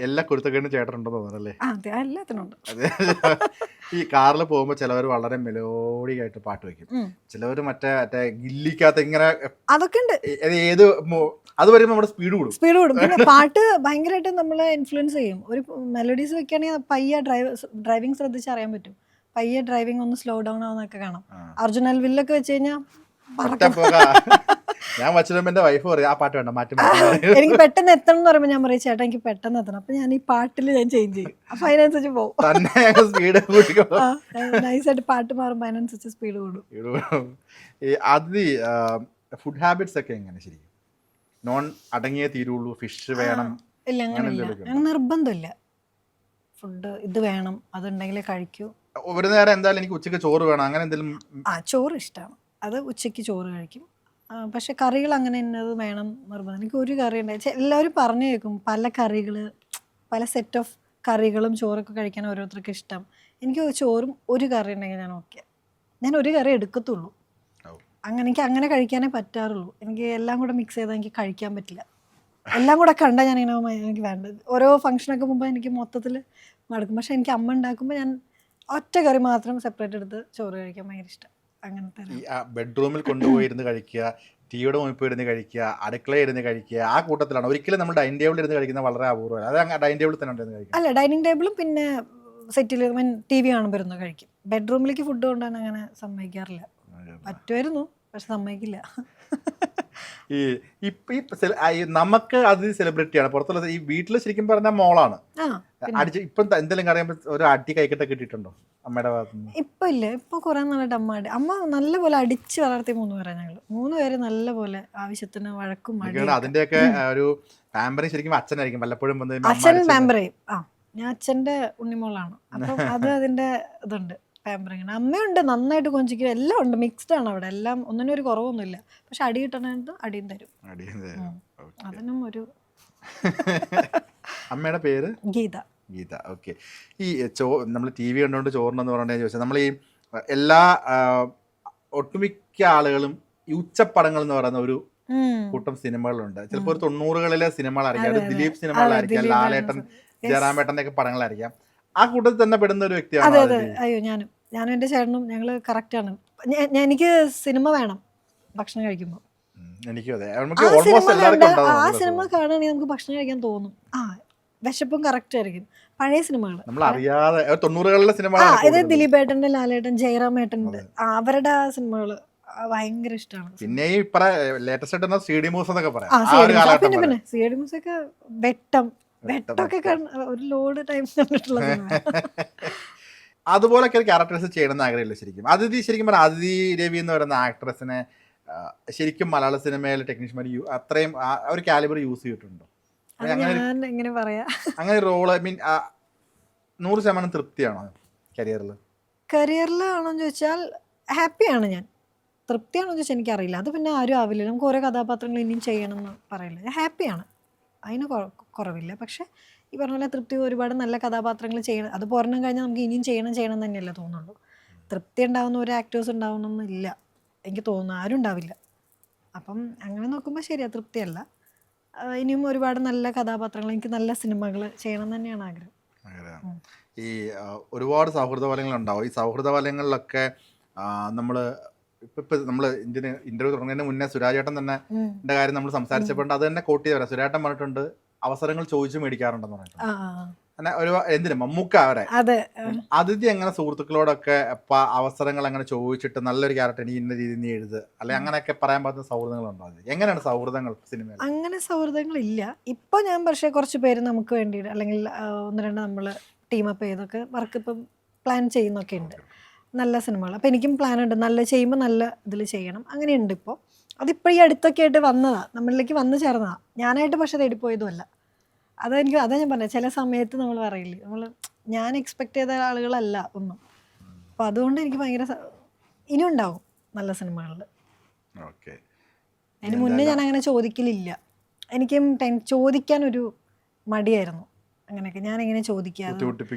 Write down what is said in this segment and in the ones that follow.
എല്ലാ കുരുത്തക്കേടും ചേട്ടനുണ്ടെന്ന് തോന്നുന്നല്ലേ? അതെ, എല്ലാത്തിനുണ്ട്. അതെ. ഈ കാറിൽ പോകുമ്പോൾ ചിലവർ വളരെ മെലോഡിക് ആയിട്ട് പാട്ട് വെക്കും, ചിലവർ മറ്റേ മറ്റേ ഗില്ലിക്കകത്ത് ഇങ്ങനെ അതൊക്കെ ഉണ്ട്. ഏത് അത് വരുമ്പോൾ നമ്മുടെ സ്പീഡ് കൂടും. പിന്നെ പാട്ട് ഭയങ്കരമായിട്ട് നമ്മളെ ഇൻഫ്ലുവൻസ് ചെയ്യും. ഒരു മെലഡീസ് വെക്കുകയാണെങ്കിൽ പയ്യെ ഡ്രൈവിംഗ് ശ്രദ്ധിച്ചറിയാൻ പറ്റും. പയ്യെ ഡ്രൈവിംഗ് ഒന്ന് സ്ലോ ഡൗൺ ആവുന്നൊക്കെ കാണാം. അർജുൻ അൽവില്ലൊക്കെ വെച്ച് കഴിഞ്ഞാൽ ഞാൻ വച്ചിടുമ്പോ എന്റെ വൈഫ് പറയും ആ പാട്ട് വേണ്ട മാറ്റി എനിക്ക് പെട്ടെന്ന് എത്തണം എന്ന് പറയുമ്പോൾ ഞാൻ പറയും ചേട്ടാ എനിക്ക് പെട്ടെന്ന് എത്തണം, അപ്പൊ ഞാൻ ഈ പാട്ടിൽ ഞാൻ ചേഞ്ച് ചെയ്യും. അപ്പൊ അതിനനുസരിച്ച് പോകും. സ്പീഡ് നൈസായിട്ട് പാട്ട് മാറുമ്പോൾ അതിനനുസരിച്ച് സ്പീഡ് കൂടും. അത് ഫുഡ് ഹാബിറ്റ്സ് ഒക്കെ എങ്ങനെ ശരിക്കും? നോൺ അടങ്ങിയേ തീരുള്ളൂ, ഫിഷ് വേണം? ഇല്ല, അങ്ങനെയില്ല, നിർബന്ധമില്ല. ഫുഡ് ഇത് വേണം, അതുണ്ടെങ്കിലേ കഴിക്കൂ. ഒരു നേരം എന്തായാലും എനിക്ക് ഉച്ചക്ക് ചോറ് വേണം അങ്ങനെ എന്തെങ്കിലും? ചോറ് ഇഷ്ടമാണ്, അത് ഉച്ചയ്ക്ക് ചോറ് കഴിക്കും. പക്ഷെ കറികൾ അങ്ങനെ ഇന്നത് വേണം നിർബന്ധം. എനിക്ക് ഒരു കറി ഉണ്ടായി എല്ലാവരും പറഞ്ഞു കേൾക്കും, പല കറികൾ, പല സെറ്റ് ഓഫ് കറികളും ചോറൊക്കെ കഴിക്കാൻ ഓരോരുത്തർക്ക് ഇഷ്ടം. എനിക്ക് ചോറും ഒരു കറി ഉണ്ടെങ്കിൽ ഞാൻ ഓക്കെ. ഞാൻ ഒരു കറി എടുക്കത്തുള്ളൂ. എനിക്ക് അങ്ങനെ കഴിക്കാനേ പറ്റാറുള്ളൂ. എനിക്ക് എല്ലാം കൂടെ മിക്സ് ചെയ്താൽ എനിക്ക് കഴിക്കാൻ പറ്റില്ല. എല്ലാം കൂടെ കണ്ടാൽ ഞാൻ ഇങ്ങനെ എനിക്ക് വേണ്ടത് ഓരോ ഫംഗ്ഷനൊക്കെ മുമ്പ് എനിക്ക് മൊത്തത്തിൽ മടുക്കും. പക്ഷെ എനിക്ക് അമ്മ ഉണ്ടാക്കുമ്പോൾ ഞാൻ ഒറ്റ കറി മാത്രം സെപ്പറേറ്റ് എടുത്ത് ചോറ് കഴിക്കാൻ ഭയങ്കര ഇഷ്ടം. അങ്ങനത്തെ ബെഡ്റൂമിൽ കൊണ്ടുപോയിരുന്ന് കഴിക്കുക, ടിവിയുടെ മുന്നിൽ പോയിരുന്ന് കഴിക്കുക, അടുക്കളയിൽ ഇരുന്ന് കഴിക്കുക, ആ കൂട്ടത്തിലാണ്. ഒരിക്കലും നമ്മൾ ഡൈനിങ് ടേബിളിൽ ഇരുന്ന് കഴിക്കുന്നത് വളരെ അപൂർവമാണ്. അത് ഡൈനിങ് ടേബിളിൽ തന്നെ ഉണ്ടെന്ന് കഴിക്കും. അല്ല, ഡൈനിങ് ടേബിളും പിന്നെ സെറ്റിൽ ടി വി കാണുമ്പോൾ ഇരുന്ന് കഴിക്കും. ബെഡ്റൂമിലേക്ക് ഫുഡ് കൊണ്ടുപോകാൻ അങ്ങനെ സമ്മതിക്കാറില്ല. പറ്റുമായിരുന്നു, പക്ഷെ സമ്മതിക്കില്ല. നമുക്ക് അത് സെലിബ്രിറ്റിയാണ് പുറത്തുള്ള. ഈ വീട്ടിൽ ശരിക്കും പറഞ്ഞാൽ മോളാണ് അടിച്ച്. ഇപ്പം എന്തെങ്കിലും അറിയുമ്പോൾ ഒരു അടി കൈക്കിട്ടൊക്കെ കിട്ടിയിട്ടുണ്ടോ അമ്മയുടെ ഭാഗത്തുനിന്ന്? ഇപ്പൊ ഇല്ല, ഇപ്പൊ കുറെ നാളായിട്ട് അമ്മ നല്ലപോലെ അടിച്ച് വളർത്തി 3 പേരെ. ഞങ്ങള് 3 പേര് നല്ലപോലെ ആവശ്യത്തിന് വഴക്കും അതിന്റെയൊക്കെ ഒരു പാമ്പറിങ് ശരിക്കും അച്ഛനായിരിക്കും വല്ലപ്പോഴും അച്ഛൻ പാമ്പർ ചെയ്യും. ഞാൻ അച്ഛന്റെ ഉണ്ണിമോളാണ്, അപ്പം അത് അതിന്റെ ഇതുണ്ട്. പാമ്പറിങ് അമ്മയുണ്ട്, നന്നായിട്ട് കൊഞ്ചിക്കും, എല്ലാം ഉണ്ട്, മിക്സ്ഡ് ആണ് അവിടെ. എല്ലാം ഒന്നിനും ഒരു കുറവൊന്നുമില്ല. പക്ഷെ അടി കിട്ടണത് അടിയും തരും. അതിനും ഒരു അമ്മയുടെ പേര് ഗീത. ഗീത, ഓക്കെ. ഈ നമ്മൾ ടി വി കണ്ടുകൊണ്ട് ചോറിനെന്ന് പറഞ്ഞാൽ ചോദിച്ചാൽ നമ്മൾ ഈ എല്ലാ ഒട്ടുമിക്ക ആളുകളും ഈ ഉച്ചപ്പടങ്ങൾ എന്ന് പറയുന്ന ഒരു കൂട്ടം സിനിമകളുണ്ട്. ചിലപ്പോൾ ഒരു 90കളിലെ സിനിമകളായിരിക്കാം, അത് ദിലീപ് സിനിമകളായിരിക്കാം, ലാലേട്ടൻ, ജയറാമേട്ടൻ്റെ ഒക്കെ പടങ്ങളായിരിക്കാം. ആ കൂട്ടത്തിൽ തന്നെ പെടുന്ന ഒരു വ്യക്തിയാണ്. അയ്യോ, ഞാനും എൻ്റെ ചേട്ടനും ഞങ്ങള് കറക്റ്റാണ്. എനിക്ക് സിനിമ വേണം ഭക്ഷണം കഴിക്കുമ്പോൾ. എനിക്കും അതെ. ആ സിനിമ കാണുകയാണെങ്കിൽ നമുക്ക് ഭക്ഷണം കഴിക്കാൻ തോന്നും. വിശപ്പും കറക്റ്റ് ആയിരിക്കും. പഴയ സിനിമകൾ നമ്മൾ അറിയാതെ 90കളിലെ സിനിമ, ഇത് ദിലീപ് ഏട്ടൻ്റെ, ലാലേട്ടൻ, ജയറാമേട്ടൻ്റെ അവരുടെ സിനിമകൾ ഭയങ്കര ഇഷ്ടമാണ്. പിന്നെ ഈ ലേറ്റസ്റ്റ് ആയിട്ട് സി ഡി മൂസ് എന്നൊക്കെ പറയാം. പിന്നെ സി ഡി മൂസ് ഒക്കെ വെട്ടൊക്കെ ഒരു ലോഡ് ടൈം കണ്ടിട്ടുള്ള അതുപോലൊക്കെ ഒരു ക്യാരക്ടേഴ്സ് ചെയ്യണമെന്ന് ആഗ്രഹമില്ല ശരിക്കും. ശരിക്കും പറഞ്ഞാൽ അതിഥി രവി എന്ന് പറയുന്ന ആക്ട്രസിനെ ശരിക്കും മലയാള സിനിമയിലെ ടെക്നീഷ്യന്മാർ അത്രയും ഒരു കാലിബർ യൂസ് ചെയ്തിട്ടുണ്ടോ? അങ്ങനെ റോള് മീൻ 100% തൃപ്തിയാണോ കരിയറിലാണോന്ന് ചോദിച്ചാൽ ഹാപ്പിയാണ് ഞാൻ. തൃപ്തിയാണോ ചോദിച്ചാൽ എനിക്കറിയില്ല. അത് പിന്നെ ആരും ആവില്ല. നമുക്ക് ഓരോ കഥാപാത്രങ്ങൾ ഇനിയും ചെയ്യണം എന്ന് പറയില്ല. ഞാൻ ഹാപ്പിയാണ്, അതിന് കുറവില്ല. പക്ഷെ ഈ പറഞ്ഞ പോലെ തൃപ്തി, ഒരുപാട് നല്ല കഥാപാത്രങ്ങൾ ചെയ്യണം, അത് പോരണം കഴിഞ്ഞാൽ നമുക്ക് ഇനിയും ചെയ്യണം തന്നെയല്ലേ തോന്നുള്ളൂ. തൃപ്തി ഉണ്ടാവുന്ന ഒരു ആക്ടേഴ്സ് ഉണ്ടാവണമെന്നില്ല എനിക്ക് തോന്നുന്നു, ആരും ഉണ്ടാവില്ല. അപ്പം അങ്ങനെ നോക്കുമ്പോൾ ശരിയാ, തൃപ്തിയല്ല. ഇനിയും ഒരുപാട് നല്ല കഥാപാത്രങ്ങൾ, എനിക്ക് നല്ല സിനിമകൾ ചെയ്യണം തന്നെയാണ് ആഗ്രഹം. ഈ ഒരുപാട് സൗഹൃദ വലയങ്ങളുണ്ടാവും. ഈ സൗഹൃദ വലയങ്ങളിലൊക്കെ ഇപ്പം നമ്മൾ ഇന്റർവ്യൂ തുടങ്ങുന്നതിന് മുന്നേ സുരാജേട്ടൻ തന്നെ എൻ്റെ കാര്യം നമ്മൾ സംസാരിച്ചപ്പോൾ അത് തന്നെ കോട്ട് ചെയ്ത് വരാം. സുരാജേട്ടൻ പറഞ്ഞിട്ടുണ്ട് അവസരങ്ങൾ ചോദിച്ചു മേടിക്കാറുണ്ടെന്ന് പറഞ്ഞിട്ടുണ്ട്. എന്തിനു മമ്മൂക്ക അവരെ അതിഥി എങ്ങനെ സുഹൃത്തുക്കളോടൊക്കെ അവസരങ്ങൾ അങ്ങനെ ചോദിച്ചിട്ട് നല്ലൊരു ക്യാരക്ടർ നീ ഇന്ന രീതി നീ എഴുത് അല്ലെ അങ്ങനെയൊക്കെ പറയാൻ പറ്റുന്ന സൗഹൃദങ്ങളുണ്ടോ? എങ്ങനെയാണ് സൗഹൃദങ്ങൾ സിനിമയിൽ? അങ്ങനെ സൗഹൃദങ്ങളില്ല ഇപ്പൊ. ഞാൻ പക്ഷേ കുറച്ച് പേര് നമുക്ക് വേണ്ടിയിട്ട് അല്ലെങ്കിൽ 1-2 നമ്മൾ ടീമപ്പ് ചെയ്തൊക്കെ വർക്ക് ഇപ്പം പ്ലാൻ ചെയ്യുന്നൊക്കെ ഉണ്ട്, നല്ല സിനിമകൾ. അപ്പം എനിക്കും പ്ലാൻ ഉണ്ട്, നല്ല ചെയ്യുമ്പോൾ നല്ല ഇതിൽ ചെയ്യണം, അങ്ങനെയുണ്ട് ഇപ്പോൾ. അതിപ്പോൾ ഈ അടുത്തൊക്കെ ആയിട്ട് വന്നതാണ്, നമ്മളിലേക്ക് വന്നു ചേർന്നതാണ്. ഞാനായിട്ട് പക്ഷെ തേടിപ്പോയതുമല്ല. അതാ ഞാൻ പറഞ്ഞത്, ചില സമയത്ത് നമ്മൾ പറയില്ലേ, ഞാൻ എക്സ്പെക്ട് ചെയ്ത ആളുകളല്ല ഒന്നും. അപ്പം അതുകൊണ്ട് എനിക്ക് ഭയങ്കര ഇനിയും ഉണ്ടാവും നല്ല സിനിമകളിൽ. അതിന് മുന്നേ ഞാൻ അങ്ങനെ ചോദിക്കലില്ല. എനിക്കും ചോദിക്കാനൊരു മടിയായിരുന്നു. അങ്ങനെയൊക്കെ ഞാൻ എങ്ങനെ ചോദിക്കാതെ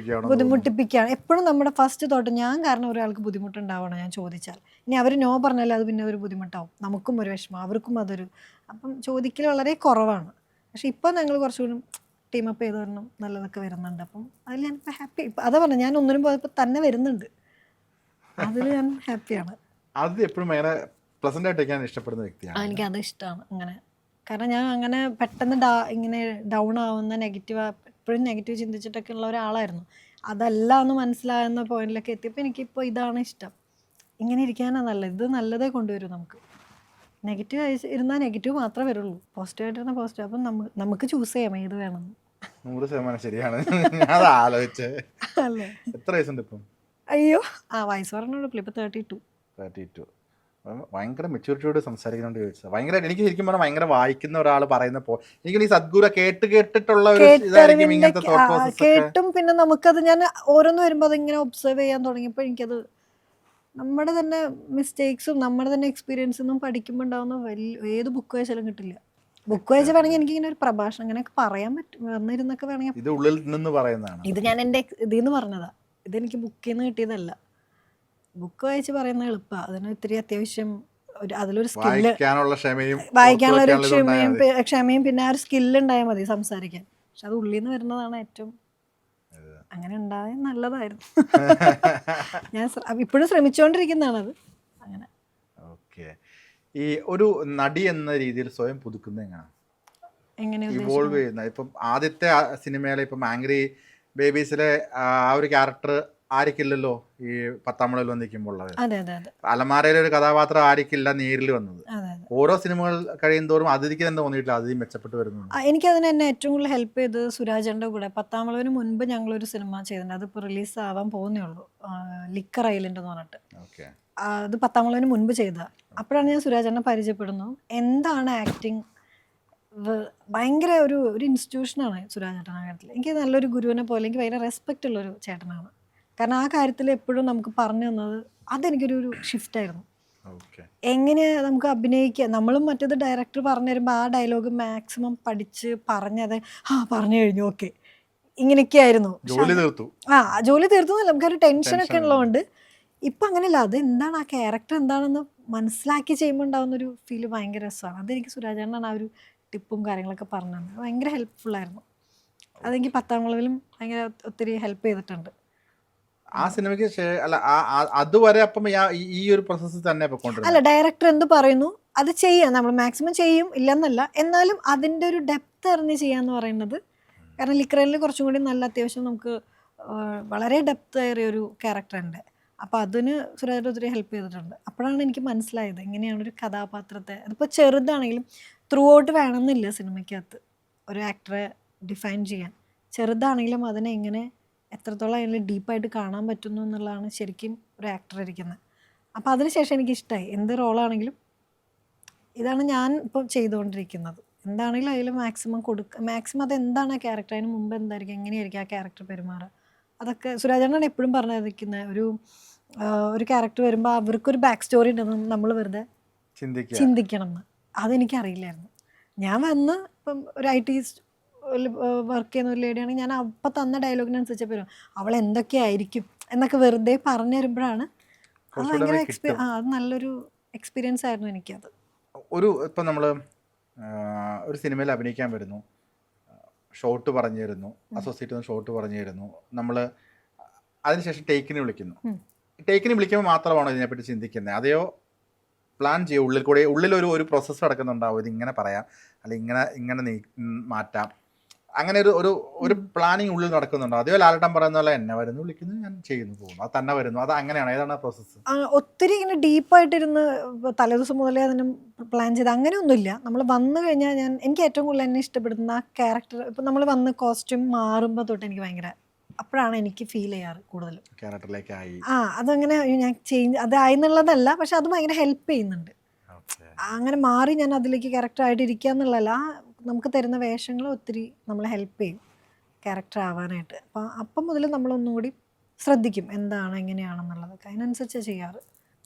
ബുദ്ധിമുട്ടിപ്പിക്കുകയാണ് എപ്പോഴും. നമ്മുടെ ഫസ്റ്റ് തോട്ട് ഞാൻ കാരണം ഒരാൾക്ക് ബുദ്ധിമുട്ടുണ്ടാവണം ഞാൻ ചോദിച്ചാൽ. ഇനി അവർ നോ പറഞ്ഞാൽ അത് പിന്നെ ഒരു ബുദ്ധിമുട്ടാവും, നമുക്കും ഒരു വിഷമം, അവർക്കും അതൊരു. അപ്പം ചോദിക്കൽ വളരെ കുറവാണ്. പക്ഷെ ഇപ്പം ഞങ്ങൾ കുറച്ചുകൂടി ടീമപ്പ് ചെയ്ത് വരണം നല്ലതൊക്കെ വരുന്നുണ്ട്. അപ്പം അതിൽ ഞാനിപ്പോൾ ഹാപ്പി. ഇപ്പം അതാ പറഞ്ഞത്, ഞാൻ ഒന്നിനും പോയപ്പോൾ തന്നെ വരുന്നുണ്ട്, അതിൽ ഞാൻ ഹാപ്പിയാണ്. അത് എപ്പോഴും ഭയങ്കര പ്ലസന്റ് ആയിട്ട് ഞാൻ ഇഷ്ടപ്പെടുന്ന വ്യക്തിയാണ്. എനിക്കത് ഇഷ്ടമാണ് അങ്ങനെ. കാരണം ഞാൻ അങ്ങനെ പെട്ടെന്ന് ഇങ്ങനെ ഡൗൺ ആവുന്ന നെഗറ്റീവ്, എപ്പോഴും നെഗറ്റീവ് ചിന്തിച്ചിട്ടൊക്കെ ഉള്ള ഒരാളായിരുന്നു. അതല്ല എന്ന് മനസ്സിലാകുന്ന പോയിന്റിലൊക്കെ എത്തിയപ്പോൾ എനിക്കിപ്പോൾ ഇതാണ് ഇഷ്ടം. ഇങ്ങനെ ഇരിക്കാനാണ് നല്ലത്. ഇത് നല്ലതേ കൊണ്ടുവരും നമുക്ക്. നെഗറ്റീവ് ഇരുന്നാൽ നെഗറ്റീവ് മാത്രമേ വരുള്ളൂ, പോസിറ്റീവായിട്ടിരുന്നാൽ പോസിറ്റീവ്. അപ്പം നമുക്ക് ചൂസ് ചെയ്യാം ഏത് വേണമെന്ന്. 100% ശരിയാണ്. ഞാൻ ആലോചിച്ചേ. അല്ലേ? എത്ര വയസ്സുണ്ട് ഇപ്പം? അയ്യോ, വയസ്സ് പറഞ്ഞോളൂ, ഇപ്പം 32. 32. ഭയങ്കര മെച്യൂരിറ്റിയോട് സംസാരിക്കുന്നോണ്ട് ചോദിച്ചത്. ഭയങ്കര എനിക്ക് ശരിക്കും പറഞ്ഞാൽ ഭയങ്കര വായിക്കുന്ന ഒരാൾ പറയുന്നപ്പോ എനിക്ക് ഈ സദ്ഗുരു കേട്ടിട്ടുള്ള ഒരു ഇതായിരിക്കും ഇങ്ങനത്തെ തോട്ട് പ്രോസസ് കേട്ടും പിന്നെ നമുക്കത് ഞാൻ ഓരോന്ന് വരുമ്പോൾ അതിങ്ങനെ ഒബ്സർവ് ചെയ്യാൻ തുടങ്ങിയപ്പോൾ എനിക്കത് നമ്മുടെ തന്നെ മിസ്റ്റേക്സും നമ്മുടെ തന്നെ എക്സ്പീരിയൻസിൽ നിന്നും പഠിക്കുമ്പോൾ ഉണ്ടാവുന്ന ഏത് ബുക്ക് വായിച്ചാലും കിട്ടില്ല. ബുക്ക് വായിച്ച വേണമെങ്കിൽ എനിക്കിങ്ങനെ ഒരു പ്രഭാഷണം അങ്ങനെയൊക്കെ പറയാൻ പറ്റും, വന്നിരുന്നൊക്കെ വേണമെങ്കിൽ. ഇത് ഉള്ളിൽ നിന്ന് പറയുന്നതാണ്. ഇത് ഞാൻ എൻ്റെ ഇതിൽ നിന്ന് പറഞ്ഞതാ, ഇതെനിക്ക് ബുക്കിൽ നിന്ന് കിട്ടിയതല്ല. ബുക്ക് വായിച്ച് പറയുന്നത് എളുപ്പമാണ്, അതിന് ഇത്തിരി അത്യാവശ്യം അതിലൊരു സ്കില്ല്, വായിക്കാനുള്ള ഒരു ക്ഷമയും പിന്നെ ആ ഒരു സ്കില്ല് ഉണ്ടായാൽ മതി സംസാരിക്കാൻ. പക്ഷെ അത് ഉള്ളിൽ നിന്ന് വരുന്നതാണ് ഏറ്റവും. അങ്ങനെ ഉണ്ടായാൽ നല്ലതായിരുന്നു. ഞാൻ ഇപ്പോഴും ശ്രമിച്ചുകൊണ്ടിരിക്കുന്നതാണത്. അങ്ങനെ ഓക്കെ. ഈ ഒരു നടി എന്ന രീതിയിൽ സ്വയം പുതുക്കുന്നത് എങ്ങനെയാണ് ഇവോൾവ് ചെയ്യുന്നത്? ഇപ്പം ആദ്യത്തെ സിനിമയിലെ ഇപ്പം ആംഗ്രി ബേബീസിലെ ആ ഒരു ക്യാരക്ടർ ആയിരിക്കില്ലല്ലോ ഈ 10-ാം വളവിൽ വന്നിരിക്കുമ്പോൾ ഉള്ളത്. അലമാരയിലെ ഒരു കഥാപാത്രം ആയിരിക്കില്ല നേരിൽ വന്നത്. ഓരോ സിനിമകൾ കഴിയുന്തോറും അതിഥിക്ക് തന്നെ തോന്നിയിട്ടില്ല അതിഥി മെച്ചപ്പെട്ട് വരുന്നു. എനിക്കതിന് എന്നെ ഏറ്റവും കൂടുതൽ ഹെൽപ്പ് ചെയ്ത് സുരാജന്റെ കൂടെ 10-ാം വളവിന് മുൻപ് ഞങ്ങളൊരു സിനിമ ചെയ്തിട്ടുണ്ട്. അതിപ്പോൾ റിലീസ് ആവാൻ പോകുന്നേ ഉള്ളൂ, ലിക്കർ ഐലൻഡ് എന്ന് പറഞ്ഞിട്ട്. അത് 10-ാം വളവിന് മുൻപ് ചെയ്തതാണ്. അപ്പോഴാണ് ഞാൻ സുരാജനെ പരിചയപ്പെടുന്നു. എന്താണ് ആക്ടിങ്, ഭയങ്കര ഒരു ഇൻസ്റ്റിറ്റ്യൂഷനാണ് സുരാജേട്ടൻ ആ കാര്യത്തിൽ. എനിക്ക് നല്ലൊരു ഗുരുവിനെ പോലെ എനിക്ക് ഭയങ്കര റെസ്പെക്റ്റ് ഉള്ളൊരു ചേട്ടനാണ്. കാരണം ആ കാര്യത്തിൽ എപ്പോഴും നമുക്ക് പറഞ്ഞു തന്നത് അതെനിക്കൊരു ഷിഫ്റ്റായിരുന്നു. എങ്ങനെ നമുക്ക് അഭിനയിക്കുക, നമ്മളും മറ്റേത് ഡയറക്ടർ പറഞ്ഞു തരുമ്പോൾ ആ ഡയലോഗ് മാക്സിമം പഠിച്ച് പറഞ്ഞത് പറഞ്ഞു കഴിഞ്ഞു, ഓക്കെ ഇങ്ങനെയൊക്കെ ആയിരുന്നു. ജോലി തീർത്തു എന്നല്ല, നമുക്കൊരു ടെൻഷനൊക്കെ ഉള്ളതുകൊണ്ട്. ഇപ്പം അങ്ങനെയല്ല, അത് എന്താണ് ആ ക്യാരക്ടർ എന്താണെന്ന് മനസ്സിലാക്കി ചെയ്യുമ്പോൾ ഉണ്ടാകുന്നൊരു ഫീല് ഭയങ്കര രസമാണ്. അതെനിക്ക് സുരാജേട്ടനാണ് ആ ഒരു ടിപ്പും കാര്യങ്ങളൊക്കെ പറഞ്ഞു തന്നത്. ഭയങ്കര ഹെൽപ്ഫുള്ളായിരുന്നു. അതെനിക്ക് 10-ാം വളവിലും ഭയങ്കര ഒത്തിരി ഹെൽപ്പ് ചെയ്തിട്ടുണ്ട്. ആ സിനിമയ്ക്ക് അല്ല അതുവരെ അപ്പം ഈ ഒരു പ്രോസസ്സ് തന്നെ അല്ല, ഡയറക്ടർ എന്ത് പറയുന്നു അത് ചെയ്യാം, നമ്മൾ മാക്സിമം ചെയ്യും, ഇല്ലെന്നല്ല. എന്നാലും അതിൻ്റെ ഒരു ഡെപ്ത് അറിഞ്ഞ് ചെയ്യാന്ന് പറയുന്നത്. കാരണം ലിക്രയിൽ കുറച്ചും കൂടി നല്ല അത്യാവശ്യം നമുക്ക് വളരെ ഡെപ്ത് ഏറിയ ഒരു ക്യാരക്ടറുണ്ട്. അപ്പോൾ അതിന് സുരാജ് ഒത്തിരി ഹെൽപ്പ് ചെയ്തിട്ടുണ്ട്. അപ്പോഴാണ് എനിക്ക് മനസ്സിലായത് എങ്ങനെയാണ് ഒരു കഥാപാത്രത്തെ, അതിപ്പോൾ ചെറുതാണെങ്കിലും ത്രൂ ഔട്ട് വേണമെന്നില്ല സിനിമയ്ക്കകത്ത് ഒരു ആക്ടറെ ഡിഫൈൻ ചെയ്യാൻ. ചെറുതാണെങ്കിലും അതിനെ എങ്ങനെ എത്രത്തോളം അതിൽ ഡീപ്പായിട്ട് കാണാൻ പറ്റുന്നു എന്നുള്ളതാണ് ശരിക്കും ഒരു ആക്ടർ ഇരിക്കുന്നത്. അപ്പോൾ അതിനുശേഷം എനിക്കിഷ്ടമായി. എന്ത് റോളാണെങ്കിലും ഇതാണ് ഞാൻ ഇപ്പോൾ ചെയ്തുകൊണ്ടിരിക്കുന്നത്. എന്താണെങ്കിലും അതിൽ മാക്സിമം മാക്സിമം അതെന്താണ് ആ ക്യാരക്ടർ, അതിന് മുമ്പ് എന്തായിരിക്കും, എങ്ങനെയായിരിക്കും ആ ക്യാരക്ടർ പെരുമാറുക, അതൊക്കെ സുരാജേട്ടനാണ് എപ്പോഴും പറഞ്ഞിരിക്കുന്നത്. ഒരു ക്യാരക്ടർ വരുമ്പോൾ അവർക്കൊരു ബാക്ക് സ്റ്റോറി ഉണ്ടെന്ന് നമ്മൾ വെറുതെ ചിന്തിക്കണം എന്ന്. അതെനിക്കറിയില്ലായിരുന്നു. ഞാൻ വന്ന് ഇപ്പം ഒരു IT വർക്ക് ചെയ്യുന്ന ഒരു ലേഡിയാണെങ്കിൽ ഞാൻ അപ്പം തന്ന ഡയലോഗിനനുസരിച്ച് വരും അവൾ എന്തൊക്കെയായിരിക്കും എന്നൊക്കെ വെറുതെ പറഞ്ഞു തരുമ്പോഴാണ് അത് ഭയങ്കര അത് നല്ലൊരു എക്സ്പീരിയൻസ് ആയിരുന്നു എനിക്കത്. ഇപ്പം നമ്മൾ ഒരു സിനിമയിൽ അഭിനയിക്കാൻ വരുന്നു, ഷോട്ട് പറഞ്ഞു തരുന്നു, അസോസിയേറ്റ് ഷോട്ട് പറഞ്ഞു തരുന്നു, നമ്മൾ അതിനുശേഷം ടേക്കിന് വിളിക്കുന്നു. ടേക്കിന് വിളിക്കുമ്പോൾ മാത്രമാണോ ഇതിനെപ്പറ്റി ചിന്തിക്കുന്നത്, അതെയോ പ്ലാൻ ചെയ്യും ഉള്ളിലൊരു പ്രോസസ്സ് നടക്കുന്നുണ്ടാവും, ഇത് ഇങ്ങനെ പറയാം അല്ലെങ്കിൽ ഇങ്ങനെ മാറ്റാം, അങ്ങനെ ഒരു പ്ലാനിങ് ഉള്ളിൽ നടക്കുന്നുണ്ടോ? അതേ ലാലേട്ടൻ പറയുന്ന പോലെ എന്നെ വരുന്നു, വിളിക്കുന്നു, ഞാൻ ചെയ്യുന്നു, പോകുന്നു, അത് തന്നെ വരുന്നു, അത് അങ്ങനെയാണ്? ഏതാണ് പ്രോസസ്സ്? ഒത്തിരി ഇങ്ങനെ ഡീപ്പായിട്ടിരുന്ന് തലേദിവസം മുതലേ അതിനും പ്ലാൻ ചെയ്ത് അങ്ങനെയൊന്നുമില്ല. നമ്മൾ വന്നു കഴിഞ്ഞാൽ എനിക്ക് ഏറ്റവും കൂടുതൽ എന്നെ ഇഷ്ടപ്പെടുന്ന ആ ക്യാരക്ടർ, ഇപ്പം നമ്മൾ വന്ന് കോസ്റ്റ്യൂം മാറുമ്പോൾ തൊട്ട് എനിക്ക് ഭയങ്കര, അപ്പോഴാണ് എനിക്ക് ഫീൽ ചെയ്യാറ് കൂടുതലും ക്യാരക്ടറിലേക്കായി. അതങ്ങനെ ഞാൻ ചേഞ്ച് അതായി എന്നുള്ളതല്ല, പക്ഷെ അത് ഭയങ്കര ഹെൽപ്പ് ചെയ്യുന്നുണ്ട്. അങ്ങനെ മാറി ഞാൻ അതിലേക്ക് ക്യാരക്ടറായിട്ട് ഇരിക്കുക എന്നുള്ളതല്ല, നമുക്ക് തരുന്ന വേഷങ്ങൾ ഒത്തിരി നമ്മളെ ഹെൽപ്പ് ചെയ്യും ക്യാരക്ടർ ആവാനായിട്ട്. അപ്പം മുതൽ നമ്മളൊന്നും കൂടി ശ്രദ്ധിക്കും എന്താണ് എങ്ങനെയാണെന്നുള്ളതൊക്കെ, അതിനനുസരിച്ച് ചെയ്യാറ്.